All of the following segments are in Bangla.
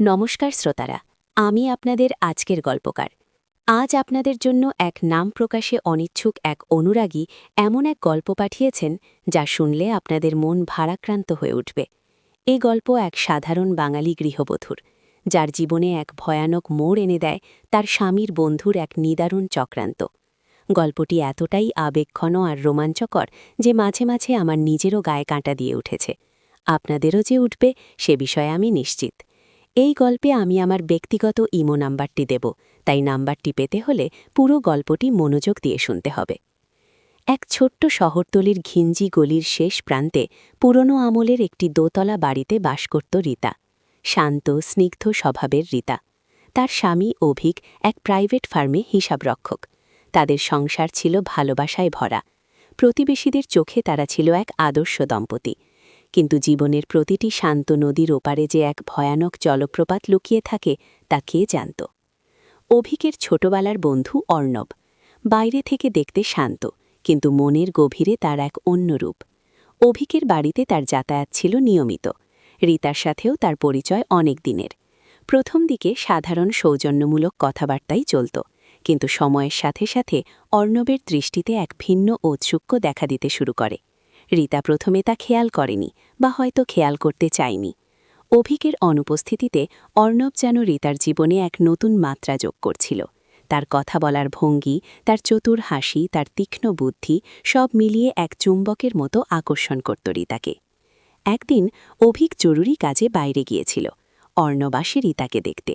নমস্কার শ্রোতারা, আমি আপনাদের আজকের গল্পকার। আজ আপনাদের জন্য এক নাম প্রকাশে অনিচ্ছুক এক অনুরাগী এমন এক গল্প পাঠিয়েছেন যা শুনলে আপনাদের মন ভারাক্রান্ত হয়ে উঠবে। এই গল্প এক সাধারণ বাঙালি গৃহবধূর, যার জীবনে এক ভয়ানক মোড় এনে দেয় তার স্বামীর বন্ধুর এক নিদারুণ চক্রান্ত। গল্পটি এতটাই আবেগঘন আর রোমাঞ্চকর যে মাঝে মাঝে আমার নিজেরও গায়ে কাঁটা দিয়ে উঠেছে। আপনাদেরও যে উঠবে সে বিষয়ে আমি নিশ্চিত। এই গল্পে আমি আমার ব্যক্তিগত ইমো নাম্বারটি দেব, তাই নাম্বারটি পেতে হলে পুরো গল্পটি মনোযোগ দিয়ে শুনতে হবে। এক ছোট্ট শহরতলির ঘিঞ্জি গলির শেষ প্রান্তে পুরনো আমলের একটি দোতলা বাড়িতে বাস করত রীতা। শান্ত স্নিগ্ধ স্বভাবের রীতা। তার স্বামী অভিক এক প্রাইভেট ফার্মে হিসাবরক্ষক। তাদের সংসার ছিল ভালোবাসায় ভরা। প্রতিবেশীদের চোখে তারা ছিল এক আদর্শ দম্পতি। কিন্তু জীবনের প্রতিটি শান্ত নদীর ওপারে যে এক ভয়ানক জলপ্রপাত লুকিয়ে থাকে তা কে জানত। অভিকের ছোটবেলার বন্ধু অর্ণব। বাইরে থেকে দেখতে শান্ত, কিন্তু মনের গভীরে তার এক অন্য রূপ। অভিকের বাড়িতে তার যাতায়াত ছিল নিয়মিত। রীতার সাথেও তার পরিচয় অনেক দিনের। প্রথম দিকে সাধারণ সৌজন্যমূলক কথাবার্তাই চলত, কিন্তু সময়ের সাথে সাথে অর্ণবের দৃষ্টিতে এক ভিন্ন ঔৎসুক্য দেখা দিতে শুরু করে। রীতা প্রথমে তা খেয়াল করেনি, বা হয়তো খেয়াল করতে চায়নি। অভিকের অনুপস্থিতিতে অর্ণব যেন রীতার জীবনে এক নতুন মাত্রা যোগ করছিল। তার কথা বলার ভঙ্গি, তার চতুর হাসি, তার তীক্ষ্ণ বুদ্ধি সব মিলিয়ে এক চুম্বকের মতো আকর্ষণ করত রীতাকে। একদিন অভিক জরুরি কাজে বাইরে গিয়েছিল। অর্ণব আসে রীতাকে দেখতে।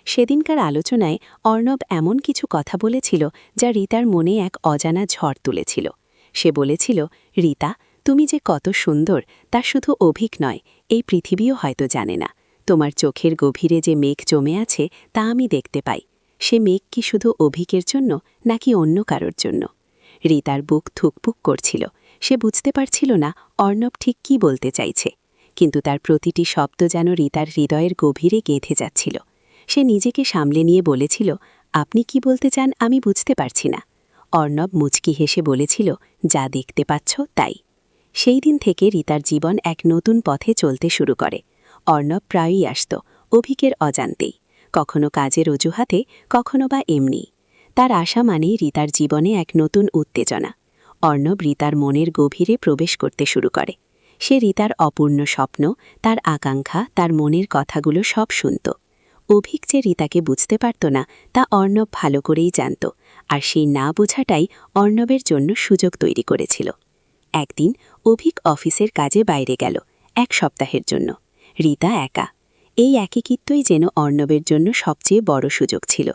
সেদিনকার আলোচনায় অর্ণব এমন কিছু কথা বলেছিল যা রীতার মনে এক অজানা ঝড় তুলেছিল। সে বলেছিল, রীতা, তুমি যে কত সুন্দর তা শুধু অভিক নয়, এই পৃথিবীও হয়তো জানে না। তোমার চোখের গভীরে যে মেঘ জমে আছে তা আমি দেখতে পাই। সে মেঘ কি শুধু অভিকের জন্য নাকি অন্য কারোর জন্য? রীতার বুক থুকপুক করছিল। সে বুঝতে পারছিল না অর্ণব ঠিক কী বলতে চাইছে, কিন্তু তার প্রতিটি শব্দ যেন রীতার হৃদয়ের গভীরে গেঁথে যাচ্ছিল। সে নিজেকে সামলে নিয়ে বলেছিল, আপনি কি বলতে চান আমি বুঝতে পারছি না। অর্ণব মুচকি হেসে বলেছিল, যা দেখতে পাচ্ছ তাই। সেই দিন থেকে রীতার জীবন এক নতুন পথে চলতে শুরু করে। অর্ণব প্রায়ই আসত, অভিকের অজান্তেই, কখনো কাজের অজুহাতে, কখনো বা এমনি। তার আশা মানেই রীতার জীবনে এক নতুন উত্তেজনা। অর্ণব রীতার মনের গভীরে প্রবেশ করতে শুরু করে। সে রীতার অপূর্ণ স্বপ্ন, তার আকাঙ্ক্ষা, তার মনের কথাগুলো সব শুনত। অভিক যে রীতাকে বুঝতে পারত না তা অর্ণব ভালো করেই জানত, আর সেই না বোঝাটাই অর্ণবের জন্য সুযোগ তৈরি করেছিল। একদিন অভিক অফিসের কাজে বাইরে গেল, এক সপ্তাহের জন্য। রীতা একা। এই একাকিত্বই যেন অর্ণবের জন্য সবচেয়ে বড় সুযোগ ছিল।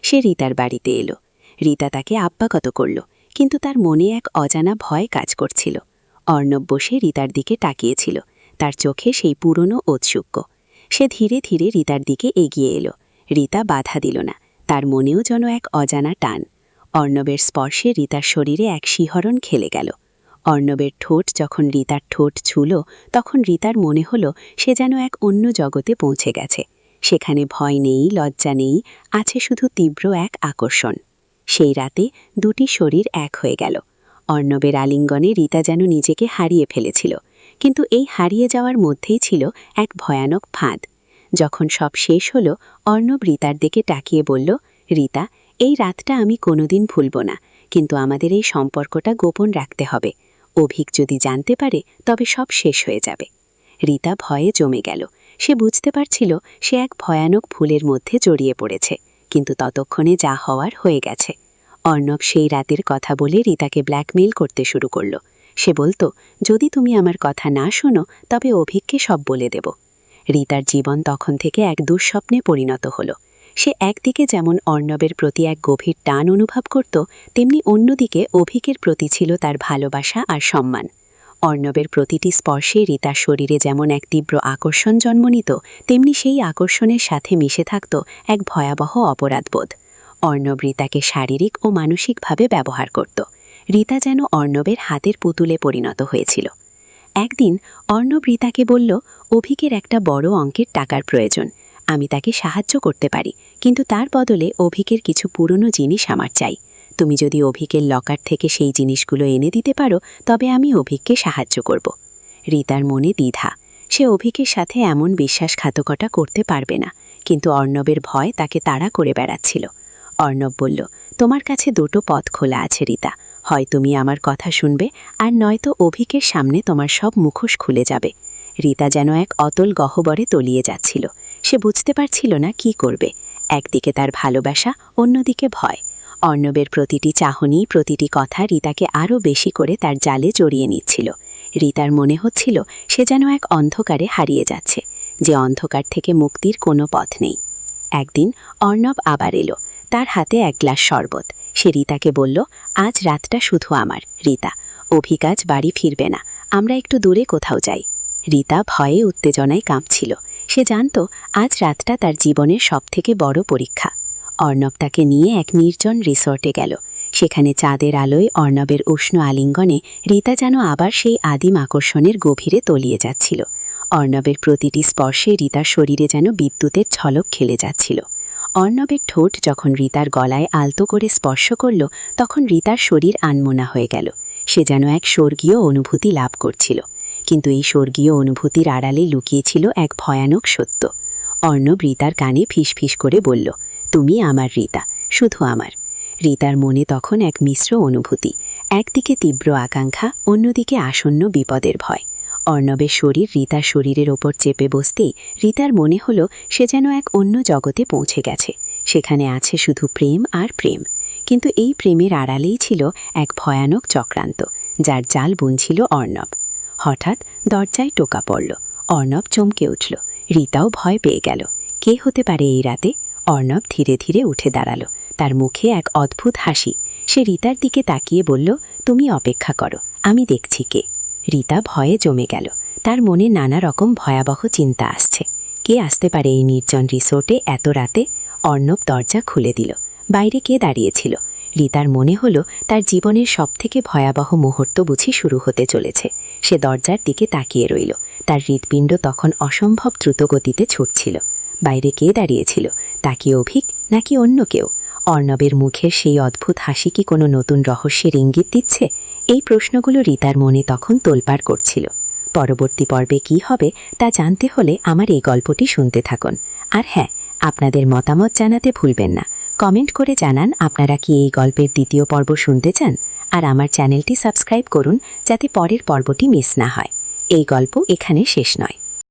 সে রীতার বাড়িতে এলো। রীতা তাকে আপ্যায়ন করল, কিন্তু তার মনে এক অজানা ভয় কাজ করছিল। অর্ণব বসে রীতার দিকে তাকিয়েছিল, তার চোখে সেই পুরনো ঔৎসুক্য। সে ধীরে ধীরে রীতার দিকে এগিয়ে এলো। রীতা বাধা দিল না, তার মনেও যেন এক অজানা টান। অর্ণবের স্পর্শে রীতার শরীরে এক শিহরণ খেলে গেল। অর্ণবের ঠোঁট যখন রীতার ঠোঁট ছুঁল, তখন রীতার মনে হল সে যেন এক অন্য জগতে পৌঁছে গেছে। সেখানে ভয় নেই, লজ্জা নেই, আছে শুধু তীব্র এক আকর্ষণ। সেই রাতে দুটি শরীর এক হয়ে গেল। অর্ণবের আলিঙ্গনে রীতা যেন নিজেকে হারিয়ে ফেলেছিল, কিন্তু এই হারিয়ে যাওয়ার মধ্যেই ছিল এক ভয়ানক ফাঁদ। যখন সব শেষ হল, অর্ণব রীতার দিকে তাকিয়ে বলল, রীতা, এই রাতটা আমি কোনোদিন ভুলব না, কিন্তু আমাদের এই সম্পর্কটা গোপন রাখতে হবে। অভিক যদি জানতে পারে তবে সব শেষ হয়ে যাবে। রীতা ভয়ে জমে গেল। সে বুঝতে পারছিল সে এক ভয়ানক ভুলের মধ্যে জড়িয়ে পড়েছে, কিন্তু ততক্ষণে যা হওয়ার হয়ে গেছে। অর্ণব সেই রাতের কথা বলে রীতাকে ব্ল্যাকমেইল করতে শুরু করল। সে বলত, যদি তুমি আমার কথা না শোনো তবে অভিককে সব বলে দেব। রীতার জীবন তখন থেকে এক দুঃস্বপ্নে পরিণত হল। সে একদিকে যেমন অর্ণবের প্রতি এক গভীর টান অনুভব করত, তেমনি অন্যদিকে অভিকের প্রতি ছিল তার ভালোবাসা আর সম্মান। অর্ণবের প্রতিটি স্পর্শে রীতার শরীরে যেমন এক তীব্র আকর্ষণ জন্ম নিত, তেমনি সেই আকর্ষণের সাথে মিশে থাকত এক ভয়াবহ অপরাধবোধ। অর্ণব রীতাকে শারীরিক ও মানসিকভাবে ব্যবহার করত। রীতা যেন অর্ণবের হাতের পুতুলে পরিণত হয়েছিল। একদিন অর্ণব রীতাকে বলল, অভিকের একটা বড় অঙ্কের টাকার প্রয়োজন। আমি তাকে সাহায্য করতে পারি, কিন্তু তার বদলে অভিকের কিছু পুরনো জিনিস আমার চাই। তুমি যদি অভিকের লকার থেকে সেই জিনিসগুলো এনে দিতে পারো তবে আমি অভিককে সাহায্য করব। রীতার মনে দ্বিধা। সে অভিকের সাথে এমন বিশ্বাসঘাতকতা করতে পারবে না, কিন্তু অর্ণবের ভয় তাকে তাড়া করে বেড়াচ্ছিল। অর্ণব বলল, তোমার কাছে দুটো পথ খোলা আছে রীতা, হয় তুমি আমার কথা শুনবে, আর নয়তো অভিকের সামনে তোমার সব মুখোশ খুলে যাবে। রীতা যেন এক অতল গহ্বরে তলিয়ে যাচ্ছিল। সে বুঝতে পারছিল না কি করবে। একদিকে তার ভালোবাসা, অন্যদিকে ভয়। অর্ণবের প্রতিটি চাহনি, প্রতিটি কথা রীতাকে আরও বেশি করে তার জালে জড়িয়ে নিচ্ছিল। রীতার মনে হচ্ছিল সে যেন এক অন্ধকারে হারিয়ে যাচ্ছে, যে অন্ধকার থেকে মুক্তির কোনো পথ নেই। একদিন অর্ণব আবার এলো, তার হাতে এক গ্লাস শরবত। সে রীতাকে বলল, আজ রাতটা শুধু আমার রীতা, অভিক আজ বাড়ি ফিরবে না, আমরা একটু দূরে কোথাও যাই। রীতা ভয়ে উত্তেজনায় কাঁপছিল। সে জানত আজ রাতটা তার জীবনের সবথেকে বড় পরীক্ষা। অর্ণব তাকে নিয়ে এক নির্জন রিসর্টে গেল। সেখানে চাঁদের আলোয় অর্ণবের উষ্ণ আলিঙ্গনে রীতা যেন আবার সেই আদিম আকর্ষণের গভীরে তলিয়ে যাচ্ছিল। অর্ণবের প্রতিটি স্পর্শে রীতার শরীরে যেন বিদ্যুতের ঝলক খেলে যাচ্ছিল। অর্ণবের ঠোঁট যখন রীতার গলায় আলতো করে স্পর্শ করল, তখন রীতার শরীর আনমনা হয়ে গেল। সে যেন এক স্বর্গীয় অনুভূতি লাভ করছিল। কিন্তু এই স্বর্গীয় অনুভূতির আড়ালে লুকিয়েছিল এক ভয়ানক সত্য। অর্ণব রীতার কানে ফিসফিস করে বলল, তুমি আমার রীতা, শুধু আমার। রীতার মনে তখন এক মিশ্র অনুভূতি, একদিকে তীব্র আকাঙ্ক্ষা, অন্যদিকে আসন্ন বিপদের ভয়। অর্ণবের শরীর রীতার শরীরের ওপর চেপে বসতেই রীতার মনে হলো সে যেন এক অন্য জগতে পৌঁছে গেছে। সেখানে আছে শুধু প্রেম আর প্রেম। কিন্তু এই প্রেমের আড়ালেই ছিল এক ভয়ানক চক্রান্ত, যার জাল বুনছিল অর্ণব। হঠাৎ দরজায় টোকা পড়ল। অর্ণব চমকে উঠল। রীতাও ভয় পেয়ে গেল। কে হতে পারে এই রাতে? অর্ণব ধীরে ধীরে উঠে দাঁড়াল। তার মুখে এক অদ্ভুত হাসি। সে রীতার দিকে তাকিয়ে বলল, তুমি অপেক্ষা করো, আমি দেখছি কে। রীতা ভয়ে জমে গেল। তার মনে নানা রকম ভয়াবহ চিন্তা আসছে। কে আসতে পারে এই নির্জন রিসোর্টে এত রাতে? অর্ণব দরজা খুলে দিল। বাইরে কে দাঁড়িয়েছিল? রীতার মনে হলো তার জীবনের সবথেকে ভয়াবহ মুহূর্ত বুঝি শুরু হতে চলেছে। সে দরজার দিকে তাকিয়ে রইল। তার হৃৎপিণ্ড তখন অসম্ভব দ্রুতগতিতে ছুটছিল। বাইরে কে দাঁড়িয়েছিল? তা কি অভিক, নাকি অন্য কেউ? অর্ণবের মুখের সেই অদ্ভুত হাসি কি কোনো নতুন রহস্যের ইঙ্গিত দিচ্ছে? এই প্রশ্নগুলো রীতার মনে তখন তোলপাড় করছিল। পরবর্তী পর্বে কি হবে তা জানতে হলে আমার এই গল্পটি শুনতে থাকুন। আর হ্যাঁ, আপনাদের মতামত জানাতে ভুলবেন না। কমেন্ট করে জানান আপনারা কি এই গল্পের দ্বিতীয় পর্ব শুনতে চান। আর আমার চ্যানেলটি সাবস্ক্রাইব করুন যাতে পরের পর্বটি মিস না হয়। এই গল্প এখানে শেষ নয়।